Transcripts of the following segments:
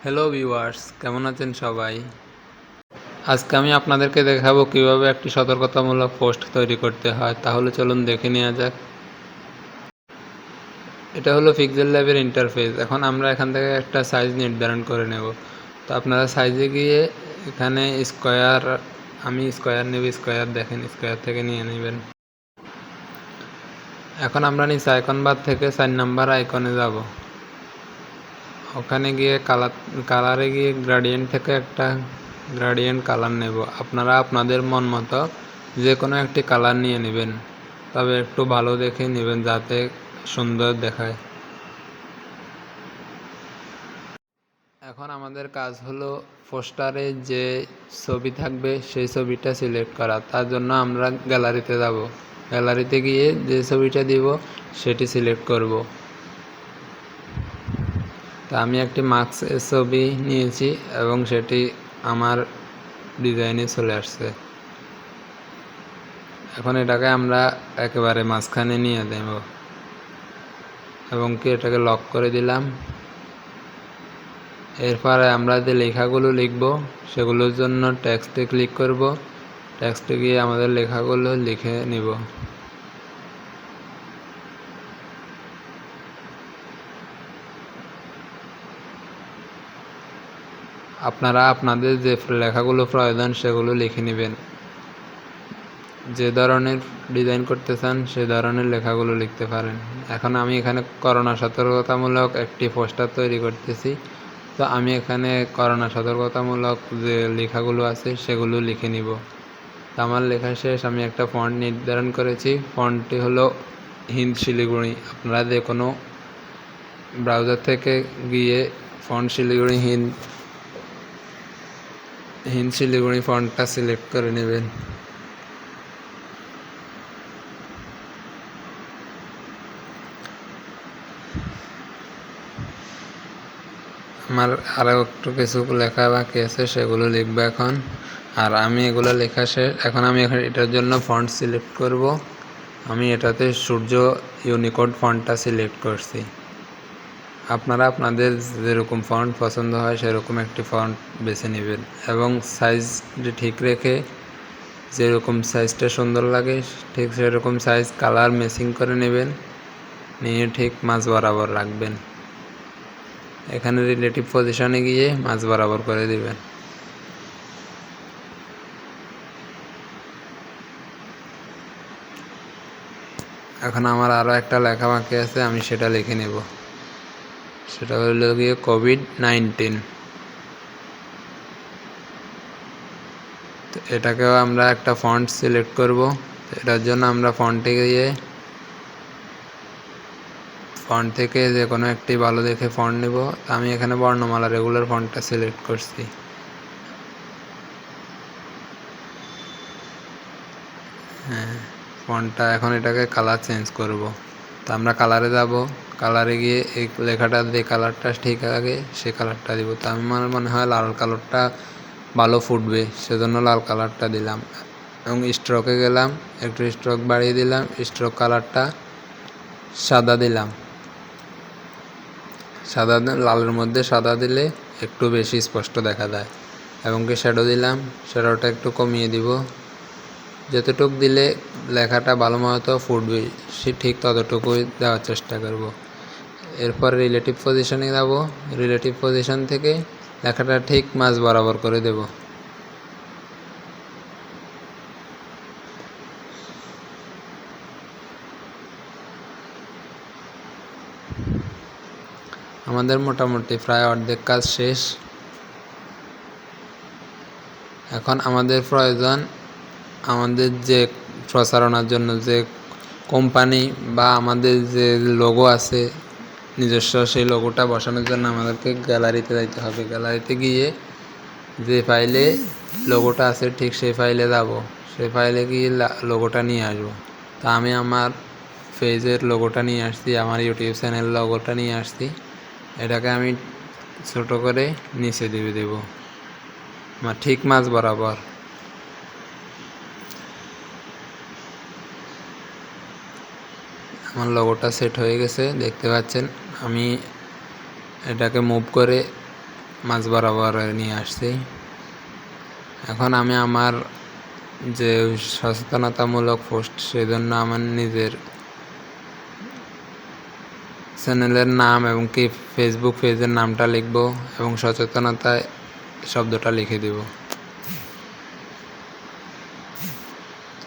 Hello viewers, কেমন আছেন সবাই? আজকে আমি আপনাদেরকে দেখাবো কিভাবে একটি সতর্কতামূলক পোস্ট তৈরি করতে হয়। তাহলে চলুন দেখে নেওয়া যাক। এটা হলো পিক্সেল ল্যাবের ইন্টারফেস। এখন আমরা এখান থেকে একটা সাইজ নির্ধারণ করে নেব। তো আপনারা সাইজে গিয়ে এখানে স্কোয়ার, আমি স্কোয়ার নেব, স্কোয়ার দেখেন, স্কোয়ার থেকে নিয়ে নেবেন। এখন আমরা নিচে আইকন বার থেকে 4 নাম্বার আইকনে যাব। ওখানে গিয়ে কালারে গিয়ে গ্রেডিয়েন্ট থেকে একটা গ্রেডিয়েন্ট কালার নেব। আপনারা আপনাদের মন মতো যে কোনো একটি কালার নিয়ে নেবেন, তবে একটু ভালো দেখে নেবেন যাতে সুন্দর দেখায়। এখন আমাদের কাজ হলো পোস্টারে যে ছবি থাকবে সেই ছবিটা সিলেক্ট করা। তার জন্য আমরা গ্যালারিতে যাব। গ্যালারিতে গিয়ে যে ছবিটা দিব সেটি সিলেক্ট করব। তা আমি একটি মাস্কের ছবি নিয়েছি এবং সেটি আমার ডিজাইনে চলে আসছে। এখন এটাকে আমরা একেবারে মাঝখানে নিয়ে দেব এবং কি এটাকে লক করে দিলাম। এরপরে আমরা যে লেখাগুলো লিখব সেগুলোর জন্য টেক্সটে ক্লিক করব। টেক্সটে গিয়ে আমাদের লেখাগুলো লিখে নিব। আপনারা আপনাদের যে লেখাগুলো প্রয়োজন সেগুলো লিখে নেবেন। যে ধরনের ডিজাইন করতে চান সে ধরনের লেখাগুলো লিখতে পারেন। এখন আমি এখানে করোনা সতর্কতামূলক একটি পোস্টার তৈরি করতেছি। তো আমি এখানে করোনা সতর্কতামূলক যে লেখাগুলো আছে সেগুলো লিখে নিব। তো আমার লেখা শেষ। আমি একটা ফন্ট নির্ধারণ করেছি। ফন্টটি হলো হিন্দ শিলিগুড়ি। আপনারা যে কোনো ব্রাউজার থেকে গিয়ে ফন্ট শিলিগুড়ি হিন্দ শিলিগুড়ি ফন্টটা সিলেক্ট করে নেবেন। আমার আরও একটু কিছু লেখা বাকি আছে, সেগুলো লিখবো এখন। আর আমি এগুলো লেখা শেষ। এখন আমি এটার জন্য ফন্ট সিলেক্ট করব। আমি এটাতে সূর্য ইউনিকোড ফন্টটা সিলেক্ট করছি। আপনারা আপনাদের যেরকম ফন্ট পছন্দ হয় সেরকম একটি ফন্ট বেছে নেবেন এবং সাইজটি ঠিক রেখে যেরকম সাইজটা সুন্দর লাগে ঠিক সেরকম সাইজ কালার ম্যাচিং করে নেবেন, নিয়ে ঠিক মাঝ বরাবর রাখবেন। এখানে রিলেটিভ পজিশনে গিয়ে মাঝ বরাবর করে দিবেন। এখন আমার আরও একটা লেখা বাকি আছে, আমি সেটা লিখে নেব। সেটা হলো গিয়ে কোভিড-19। তো এটাকেও আমরা একটা ফন্ট সিলেক্ট করব। এটার জন্য আমরা ফন্টে গিয়ে ফন্ট থেকে যে কোনো একটি ভালো দেখে ফন্ট নেব। আমি এখানে বর্ণমালা রেগুলার ফন্টটা সিলেক্ট করছি। হ্যাঁ, ফন্টটা এখন এটাকে কালার চেঞ্জ করব। তো আমরা কালারে যাব। কালারে গিয়ে এই লেখাটা যে কালারটা ঠিক আগে সে কালারটা দিব। তো আমার মনে হয় লাল কালারটা ভালো ফুটবে, সেজন্য লাল কালারটা দিলাম এবং স্ট্রোকে গেলাম, একটু স্ট্রোক বাড়িয়ে দিলাম। স্ট্রোক কালারটা সাদা দিলাম। সাদা লালের মধ্যে সাদা দিলে একটু বেশি স্পষ্ট দেখা যায়। এবং কি শ্যাডো দিলাম, শ্যাডোটা একটু কমিয়ে দিব। যতটুক দিলে লেখাটা ভালো মতো ফুটবে সে ঠিক ততটুকুই দেওয়ার চেষ্টা করব। এরপর রিলেটিভ পজিশনে যাব। রিলেটিভ পজিশন থেকে লেখাটা ঠিক মাঝ বরাবর করে দেব। আমাদের মোটামুটি প্রায় অর্ধেক কাজ শেষ। এখন আমাদের প্রয়োজন আমাদের যে প্রচারণার জন্য যে কোম্পানি বা আমাদের যে লোগো আছে নিজস্ব, সেই লোগোটা বসানোর জন্য আমাদেরকে গ্যালারিতে যাইতে হবে। গ্যালারিতে গিয়ে যে ফাইলে লোগোটা আছে ঠিক সেই ফাইলে যাব। সেই ফাইলে গিয়ে লোগোটা নিয়ে আসবো। তা আমি আমার পেজের লোগোটা নিয়ে আসছি, আমার ইউটিউব চ্যানেল লোগোটা নিয়ে আসছি। এটাকে আমি ছোট করে নিচে দিয়ে দেব আমার ঠিক মাঝ বরাবর। আমার লোগোটা সেট হয়ে গেছে, দেখতে পাচ্ছেন। আমি এটাকে মুভ করে মাঝ বরাবর নিয়ে আসছি। এখন আমি আমার যে সচেতনতামূলক পোস্ট, সেজন্য আমার নিজের চ্যানেলের নাম এবং কি ফেসবুক পেজের নামটা লিখব এবং সচেতনতা শব্দটা লিখে দেব।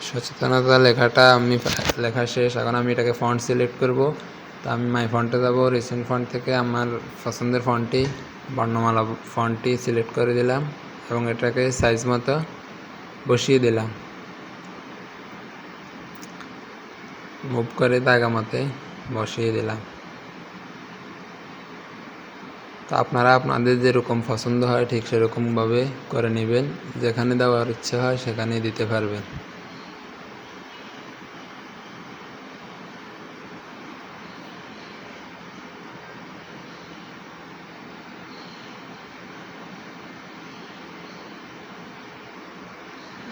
সচেতনতা লেখাটা আমি লেখা শেষ। এখন আমি এটাকে ফন্ট সিলেক্ট করব। তো আমি মাই ফন্টে যাব, রিসেন্ট ফন্ট থেকে আমার পছন্দের ফন্টটি, বর্ণমালা ফন্টটি সিলেক্ট করে দিলাম এবং এটাকে সাইজ মতো বসিয়ে দিলাম। মুভ করে জায়গা মতে বসিয়ে দিলাম। তো আপনারা আপনাদের যেরকম পছন্দ হয় ঠিক সেরকমভাবে করে নেবেন। যেখানে দেওয়ার ইচ্ছে হয় সেখানেই দিতে পারবেন।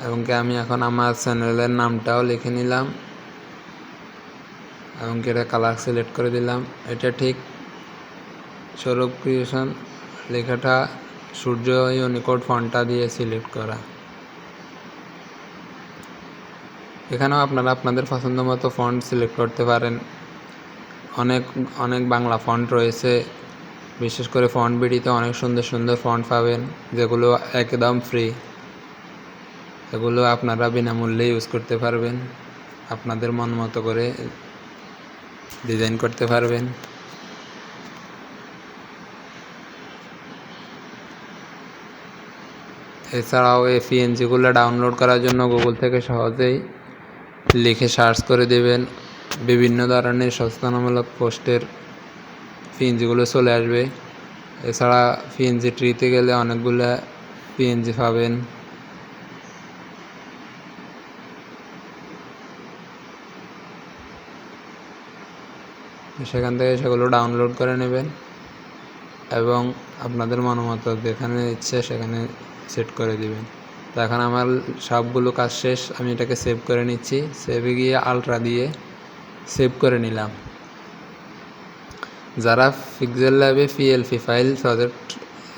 এবং কি আমি এখন আমার চ্যানেলের নামটাও লিখে নিলাম এবং কি এটা কালার সিলেক্ট করে দিলাম। এটা ঠিক সৌরভ ক্রিয়েশন লেখাটা সূর্য ইউনিকোড ফন্টটা দিয়ে সিলেক্ট করা। এখানেও আপনারা আপনাদের পছন্দ মতো ফন্ট সিলেক্ট করতে পারেন। অনেক বাংলা ফন্ট রয়েছে। বিশেষ করে ফন্ট বিডিতে অনেক সুন্দর সুন্দর ফন্ট পাবেন, যেগুলো একদম ফ্রি। এগুলো আপনারা বিনামূল্যে ইউজ করতে পারবেন, আপনাদের মন মতো করে ডিজাইন করতে পারবেন। এছাড়াও এই পিএনজিগুলো ডাউনলোড করার জন্য গুগল থেকে সহজেই লিখে সার্চ করে দেবেন। বিভিন্ন ধরনের সচেতনতামূলক পোস্টের পিএনজিগুলো চলে আসবে। এছাড়া পিএনজি ট্রিতে গেলে অনেকগুলো পিএনজি পাবেন। সেখান থেকে সেগুলো ডাউনলোড করে নেবেন এবং আপনাদের মতো যেখানে ইচ্ছে সেখানে সেট করে দিবেন। তো এখন আমার সবগুলো কাজ শেষ। আমি এটাকে সেভ করে নিচ্ছি। সেভে গিয়ে আলট্রা দিয়ে সেভ করে নিলাম। যারা পিক্সেলল্যাবে পিএলপি ফাইল প্রজেক্ট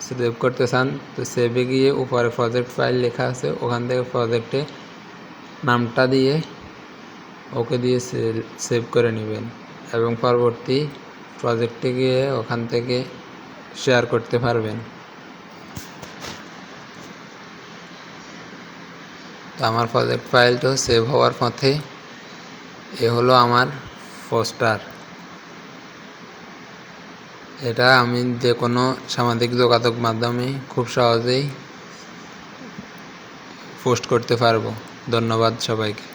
সেভ করতে চান, তো সেভে গিয়ে উপরে প্রজেক্ট ফাইল লেখা আছে, ওখান থেকে প্রজেক্টে নামটা দিয়ে ওকে দিয়ে সেভ করে নেবেন এবং পরবর্তী প্রজেক্টে গিয়ে ওখান থেকে শেয়ার করতে পারবেন। তো আমার প্রজেক্ট ফাইলটা সেভ হওয়ার পথে এ হলো আমার পোস্টার। এটা আমি যে কোনো সামাজিক যোগাযোগ মাধ্যমে খুব সহজেই পোস্ট করতে পারবো। ধন্যবাদ সবাইকে।